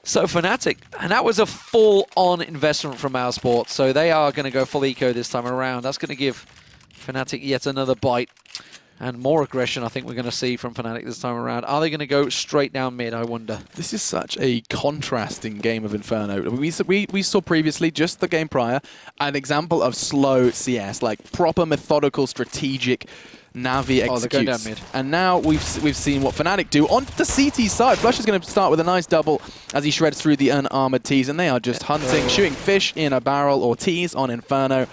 So Fnatic, and that was a full-on investment from mousesports. So they are going to go full eco this time around. That's going to give Fnatic yet another bite. And more aggression, I think we're going to see from Fnatic this time around. Are they going to go straight down mid, I wonder? This is such a contrasting game of Inferno. We saw previously, just the game prior, an example of slow CS, like proper methodical, strategic Navi executes. They're going down mid. And now we've seen what Fnatic do on the CT side. Flush is going to start with a nice double as he shreds through the unarmored Ts, and they are just hunting, shooting fish in a barrel or Ts on Inferno.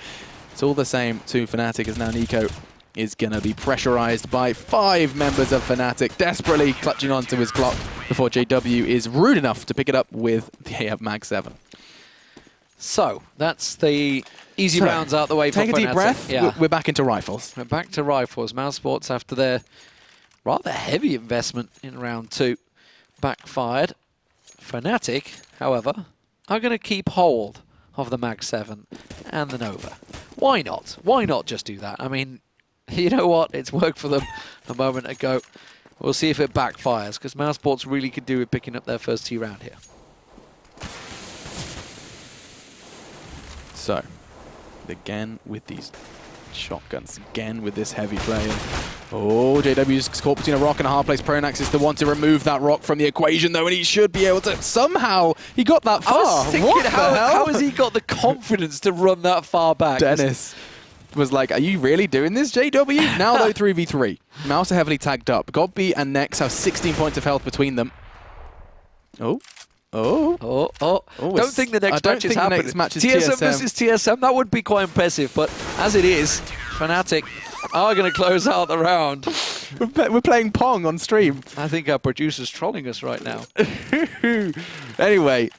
It's all the same to Fnatic as now Nico is going to be pressurized by 5 members of Fnatic, desperately clutching onto his clock before JW is rude enough to pick it up with the Mag 7. So, that's the easy rounds out the way for Fnatic. Take a deep breath. Yeah. We're back into rifles. We're back to rifles. mousesports, after their rather heavy investment in round 2, backfired. Fnatic, however, are going to keep hold of the Mag 7 and the Nova. Why not? Why not just do that? I mean, you know what? It's worked for them a moment ago. We'll see if it backfires, because mousesports really could do with picking up their first T round here. So, again with these shotguns, again with this heavy play. Oh, JW's caught between a rock and a hard place. Pronax is the one to remove that rock from the equation, though, and he should be able to. Somehow, he got that far. I was thinking, how has he got the confidence to run that far back? Dennis was like, are you really doing this, JW? Now, though, 3v3. Mouse are heavily tagged up. Godby and Nex have 16 points of health between them. Oh. Don't think the next match is happening. TSM versus TSM, that would be quite impressive, but as it is, Fnatic are going to close out the round. We're playing Pong on stream. I think our producer's trolling us right now. Anyway,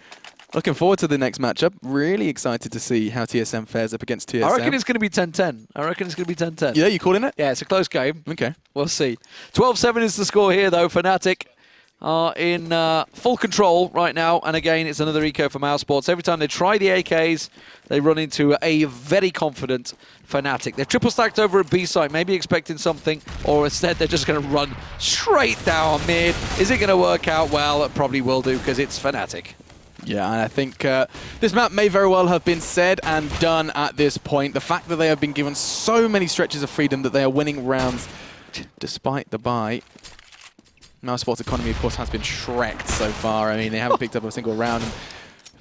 looking forward to the next matchup. Really excited to see how TSM fares up against TSM. I reckon it's going to be 10-10. I reckon it's going to be 10-10. Yeah, you calling it? Yeah, it's a close game. Okay. We'll see. 12-7 is the score here, though. Fnatic are in full control right now, and again, it's another eco for mousesports. Every time they try the AKs, they run into a very confident Fnatic. They're triple stacked over at B site, maybe expecting something, or instead they're just going to run straight down mid. Is it going to work out? Well, it probably will do, because it's Fnatic. Yeah, and I think this map may very well have been said and done at this point. The fact that they have been given so many stretches of freedom that they are winning rounds despite the bye. mousesports economy, of course, has been shreked so far. I mean, they haven't picked up a single round. And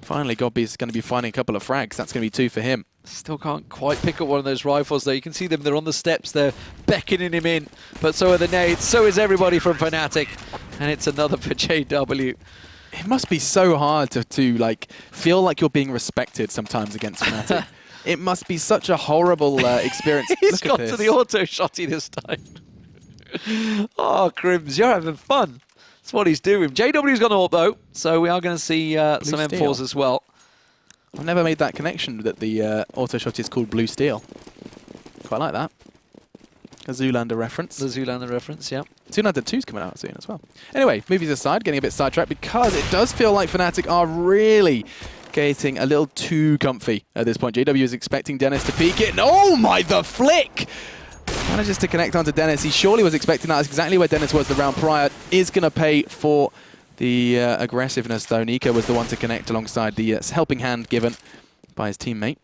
finally, Godby's going to be finding a couple of frags. That's going to be 2 for him. Still can't quite pick up one of those rifles, though. You can see them. They're on the steps. They're beckoning him in. But so are the nades. So is everybody from Fnatic. And it's another for JW. It must be so hard to like, feel like you're being respected sometimes against Fnatic. It must be such a horrible experience. He's got to the auto shotty this time. Oh, Crims, you're having fun. That's what he's doing. JW's gone ult, though, so we are going to see some M4s as well. I've never made that connection that the auto shot is called Blue Steel. Quite like that. A Zoolander reference. The Zoolander reference, yeah. Zoolander 2's coming out soon as well. Anyway, movies aside, getting a bit sidetracked because it does feel like Fnatic are really getting a little too comfy at this point. JW is expecting Dennis to peek it. Oh my, the flick! Manages to connect onto Dennis. He surely was expecting that. That's exactly where Dennis was the round prior. Is going to pay for the aggressiveness, though. Nico was the one to connect alongside the helping hand given by his teammate.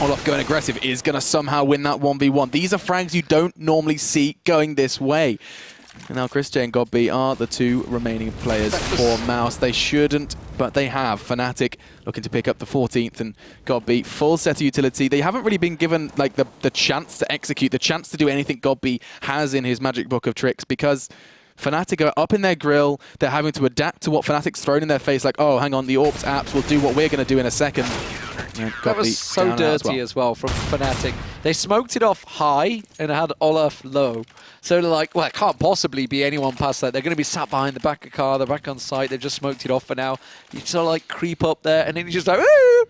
Olaf going aggressive is going to somehow win that 1v1. These are frags you don't normally see going this way. And now Chris J and Godby are the 2 remaining players for Mouse. They shouldn't, but they have. Fnatic looking to pick up the 14th, and Godby full set of utility. They haven't really been given like the chance to execute, the chance to do anything Godby has in his magic book of tricks, because Fnatic are up in their grill. They're having to adapt to what Fnatic's thrown in their face, like, oh, hang on, the AWPs apps will do what we're going to do in a second. That was so dirty as well from Fnatic. They smoked it off high and had Olaf low. So they're like, well, it can't possibly be anyone past that. They're going to be sat behind the back of car, they're back on site, they've just smoked it off for now. You sort of like creep up there and then you just like, ooh!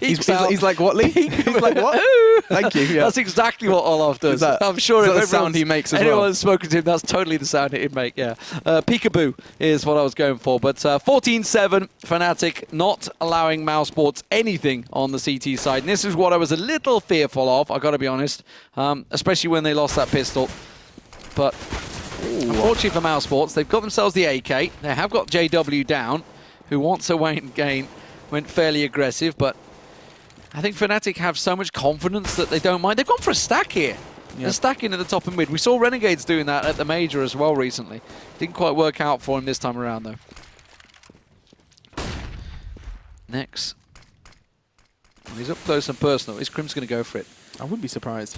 He's like, what, Lee? He's like, what? Thank you. Yeah. That's exactly what Olaf does. I'm sure if the sound he makes as anyone's spoken to him, that's totally the sound he'd make, yeah. Peekaboo is what I was going for. But 14-7, Fnatic not allowing mousesports anything on the CT side. And this is what I was a little fearful of, I've got to be honest, especially when they lost that pistol. But unfortunately for mousesports, they've got themselves the AK. They have got JW down, who wants to wait and gain, went fairly aggressive, but I think Fnatic have so much confidence that they don't mind. They've gone for a stack here. Yeah. They're stacking at the top and mid. We saw Renegades doing that at the Major as well recently. Didn't quite work out for him this time around, though. Next. He's up close and personal. Is Crim's going to go for it? I wouldn't be surprised.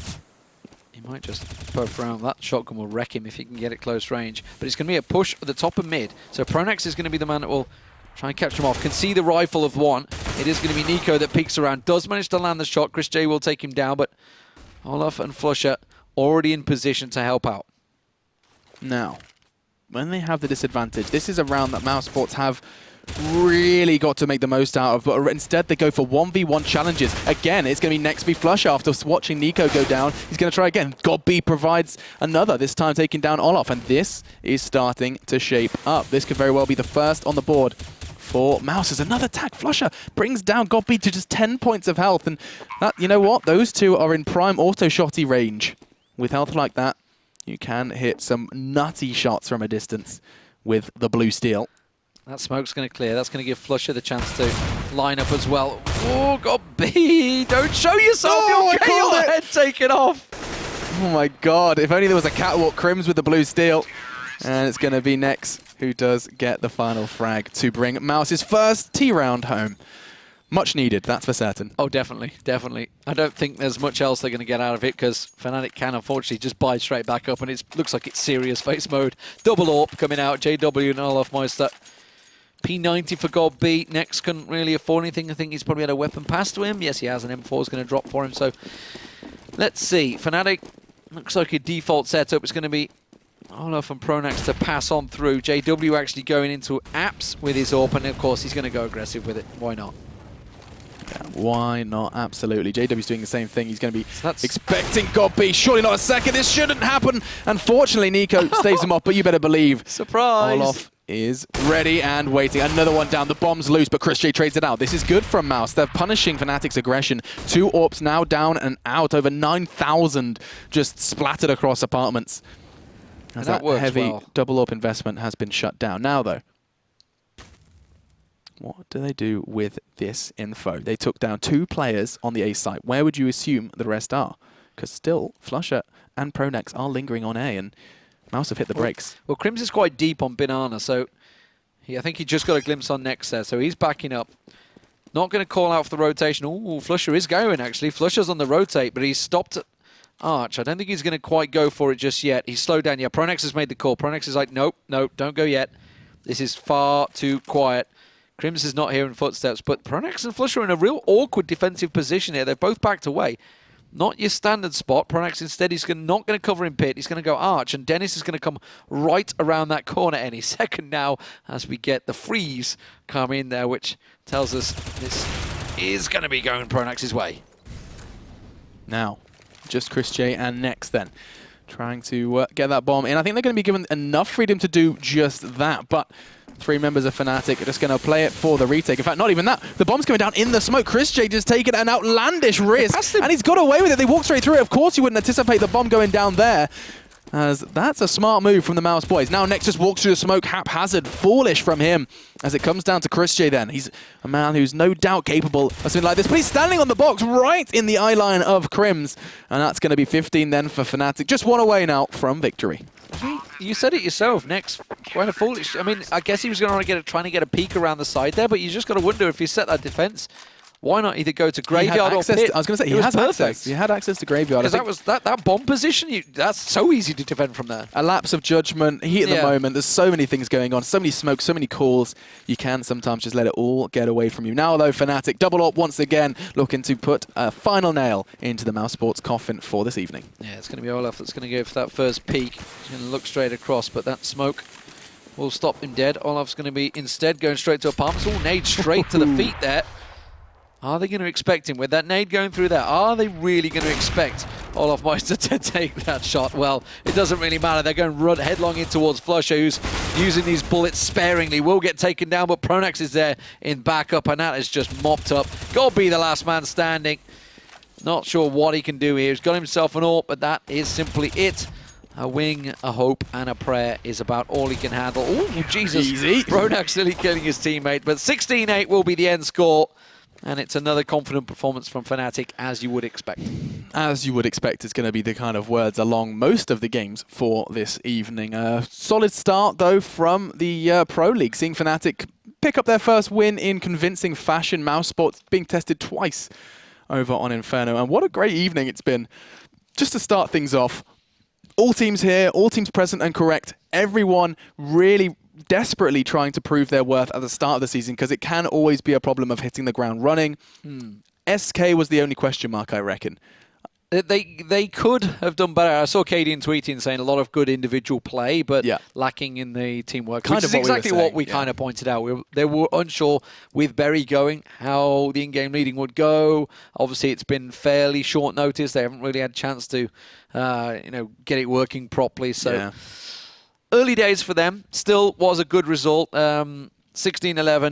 He might just puff around. That shotgun will wreck him if he can get it close range. But it's going to be a push at the top and mid. So Pronax is going to be the man that will try and catch him off. Can see the rifle of one. It is going to be Nico that peeks around. Does manage to land the shot. Chris J will take him down, but Olaf and Flusher already in position to help out. Now, when they have the disadvantage, this is a round that mousesports have really got to make the most out of, but instead they go for 1v1 challenges. Again, it's going to be next v Flush after watching Nico go down. He's going to try again. Godby provides another, this time taking down Olaf, and this is starting to shape up. This could very well be the first on the board for Mouse. As another tag, Flusher brings down Godby to just 10 points of health, and that, you know what? Those two are in prime auto shotty range. With health like that, you can hit some nutty shots from a distance with the blue steel. That smoke's going to clear. That's going to give Flusher the chance to line up as well. Oh, God, B! Don't show yourself! Oh, You'll get your head taken off! Oh my god, if only there was a catwalk. Crims with the blue steel. And it's going to be Nex who does get the final frag to bring Mouse's first T-round home. Much needed, that's for certain. Oh, definitely, definitely. I don't think there's much else they're going to get out of it because Fnatic can unfortunately just buy straight back up, and it looks like it's serious face mode. Double AWP coming out, JW and Olaf Meister. P90 for God B. Nex couldn't really afford anything. I think he's probably had a weapon passed to him. Yes, he has. An M4 is going to drop for him. So let's see. Fnatic looks like a default setup. It's going to be Olaf and Pronax to pass on through. JW actually going into apps with his AWP, and of course he's going to go aggressive with it. Why not? Yeah, why not? Absolutely. JW's doing the same thing. He's going to be expecting God B. Surely not a second. This shouldn't happen. Unfortunately, Nico staves him off, but you better believe. Surprise! Olaf is ready and waiting. Another one down. The bomb's loose, but Chris J trades it out. This is good from Mouse. They're punishing Fnatic's aggression. 2 AWPs now down and out. Over 9,000 just splattered across apartments. As that heavy double AWP investment has been shut down. Now, though, what do they do with this info? They took down 2 players on the A site. Where would you assume the rest are? Because still, Flusher and Pronax are lingering on A, and Mouse have hit the brakes. Well, Crims is quite deep on Banana, so I think he just got a glimpse on Nex there, so he's backing up. Not going to call out for the rotation. Ooh, Flusher is going, actually. Flusher's on the rotate, but he's stopped at Arch. I don't think he's going to quite go for it just yet. He's slowed down. Yeah, Pronax has made the call. Pronax is like, nope, nope, don't go yet. This is far too quiet. Crims is not hearing footsteps, but Pronax and Flusher are in a real awkward defensive position here. They're both backed away. Not your standard spot. Pronax instead, he's not going to cover in pit. He's going to go Arch, and Dennis is going to come right around that corner any second now as we get the freeze come in there, which tells us this is going to be going Pronax's way. Now, just Chris J and Nex then, trying to get that bomb in. I think they're going to be given enough freedom to do just that, but 3 members of Fnatic are just going to play it for the retake. In fact, not even that. The bomb's coming down in the smoke. Chris J just taking an outlandish risk, and he's got away with it. They walk straight through it. Of course you wouldn't anticipate the bomb going down there, as that's a smart move from the Mouse boys. Now Nex just walks through the smoke, haphazard, foolish from him, as it comes down to Chris J then. He's a man who's no doubt capable of something like this, but he's standing on the box right in the eye line of Crims, and that's going to be 15 then for Fnatic. Just 1 away now from victory. You said it yourself, Nex, quite a foolish. I mean, I guess he was going to trying to get a peek around the side there, but you just got to wonder if you set that defense, why not either go to graveyard or pit? I was going to say, he has access. He had access to graveyard. Because that bomb position, that's so easy to defend from there. A lapse of judgment, heat at the moment. There's so many things going on, so many smokes, so many calls. You can sometimes just let it all get away from you. Now, though, Fnatic double AWP once again, looking to put a final nail into the mousesports coffin for this evening. Yeah, it's going to be Olaf that's going to go for that first peek. He's going to look straight across, but that smoke will stop him dead. Olaf's going to be instead going straight to apartments. All nade straight to the feet there. Are they going to expect him with that nade going through there? Are they really going to expect Olaf Meister to take that shot? Well, it doesn't really matter. They're going run headlong in towards Flusher, who's using these bullets sparingly. Will get taken down, but Pronax is there in backup, and that is just mopped up. Gotta be the last man standing. Not sure what he can do here. He's got himself an AWP, but that is simply it. A wing, a hope, and a prayer is about all he can handle. Oh, Jesus. Easy. Pronax nearly killing his teammate, but 16-8 will be the end score. And it's another confident performance from Fnatic, as you would expect. As you would expect, it's going to be the kind of words along most of the games for this evening. A solid start, though, from the Pro League, seeing Fnatic pick up their first win in convincing fashion. mousesports being tested twice over on Inferno. And what a great evening it's been. Just to start things off, all teams here, all teams present and correct, everyone really desperately trying to prove their worth at the start of the season, because it can always be a problem of hitting the ground running. SK was the only question mark, I reckon. They could have done better. I saw Cadian tweeting saying a lot of good individual play, but lacking in the teamwork, which is exactly what we kind of pointed out. They were unsure with Berry going how the in-game leading would go. Obviously, it's been fairly short notice. They haven't really had a chance to get it working properly. So early days for them. Still was a good result. 16-11.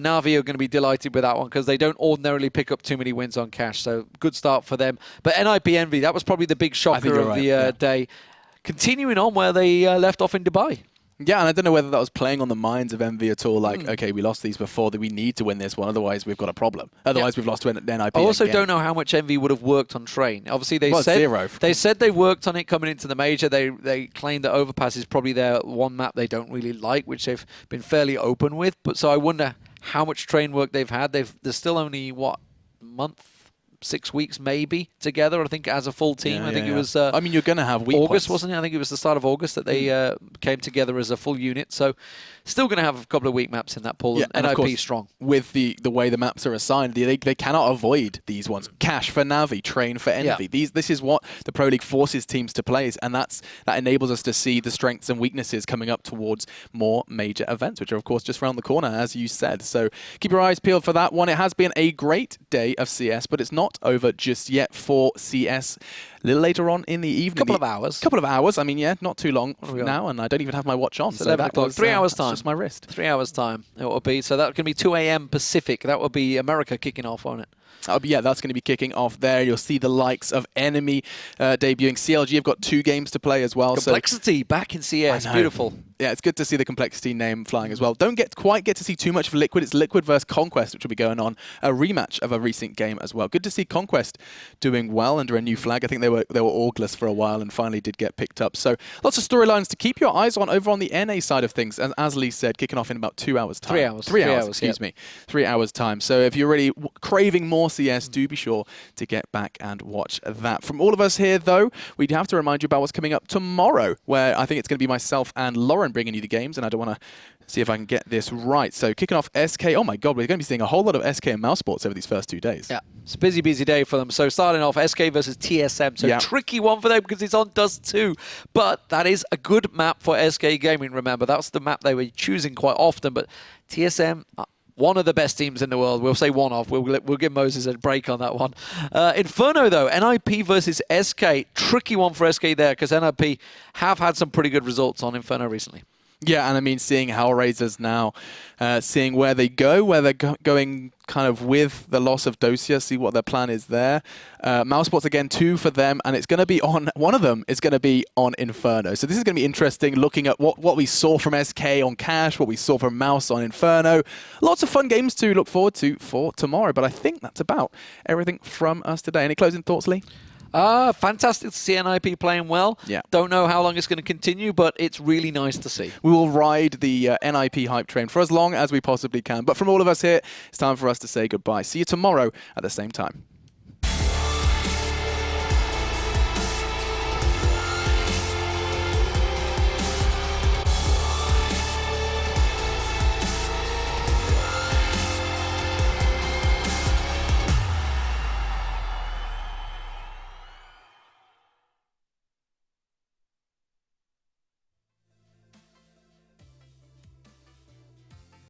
Na'Vi are going to be delighted with that one because they don't ordinarily pick up too many wins on cash. So good start for them. But NIP Envy, that was probably the big shocker of the day. continuing on where they left off in Dubai. Yeah, and I don't know whether that was playing on the minds of Envy at all. Like, okay, we lost these before, that we need to win this one, otherwise we've got a problem. Otherwise we've lost to an NIP. I also again. don't know how much Envy would have worked on Train. Obviously, they said zero. They said they worked on it coming into the major. They claimed that Overpass is probably their one map they don't really like, which they've been fairly open with. But so I wonder how much Train work they've had. There's still only what, month, 6 weeks maybe together, I think, as a full team. I think it was I mean, you're going to have weak August, points. wasn't it? I think it was the start of August that they came together as a full unit. So still going to have a couple of weak maps in that pool. And of NIP course, strong. With the way the maps are assigned, they cannot avoid these ones. Cash for Navi, Train for Envy. This is what the Pro League forces teams to play, and that enables us to see the strengths and weaknesses coming up towards more major events, which are, of course, just around the corner, as you said. So keep your eyes peeled for that one. It has been a great day of CS, but it's not over just yet for CS. A little later on in the evening. Couple of hours. I mean, yeah, not too long now, and I don't even have my watch on. So 11 o'clock. 3 hours time. Just my wrist. 3 hours time it will be. So that's going to be 2 a.m. Pacific. That will be America kicking off, won't it? Yeah, that's going to be kicking off there. You'll see the likes of Enemy debuting. CLG have got 2 games to play as well. Complexity back in CS. Beautiful. Yeah, it's good to see the Complexity name flying as well. Don't quite get to see too much of Liquid. It's Liquid versus Conquest, which will be going on. A rematch of a recent game as well. Good to see Conquest doing well under a new flag. I think they were orgless for a while and finally did get picked up. So lots of storylines to keep your eyes on over on the NA side of things. And as Lee said, kicking off in about 2 hours time. 3 hours. 3 hours, excuse me. 3 hours time. So if you're really craving more CS, do be sure to get back and watch that. From all of us here, though, we have to remind you about what's coming up tomorrow, where I think it's going to be myself and Lauren bringing you the games, and I don't want to see if I can get this right. So kicking off SK, oh my god, we're going to be seeing a whole lot of SK and mousesports over these first 2 days. Yeah, it's a busy day for them. So starting off, SK versus TSM. So tricky one for them because it's on Dust 2. But that is a good map for SK Gaming, remember. That's the map they were choosing quite often. But TSM... one of the best teams in the world. We'll say one of. We'll give Moses a break on that one. Inferno, though, NIP versus SK. Tricky one for SK there because NIP have had some pretty good results on Inferno recently. Yeah, and I mean, seeing Hellraisers now, seeing where they go, where they're going kind of with the loss of Dosia, see what their plan is there. mousesports, again, 2 for them, and it's going to be on, one of them is going to be on Inferno. So this is going to be interesting, looking at what we saw from SK on Cash, what we saw from Mouse on Inferno. Lots of fun games to look forward to for tomorrow, but I think that's about everything from us today. Any closing thoughts, Lee? Fantastic to see NIP playing well. Yeah. Don't know how long it's going to continue, but it's really nice to see. We will ride the NIP hype train for as long as we possibly can. But from all of us here, it's time for us to say goodbye. See you tomorrow at the same time.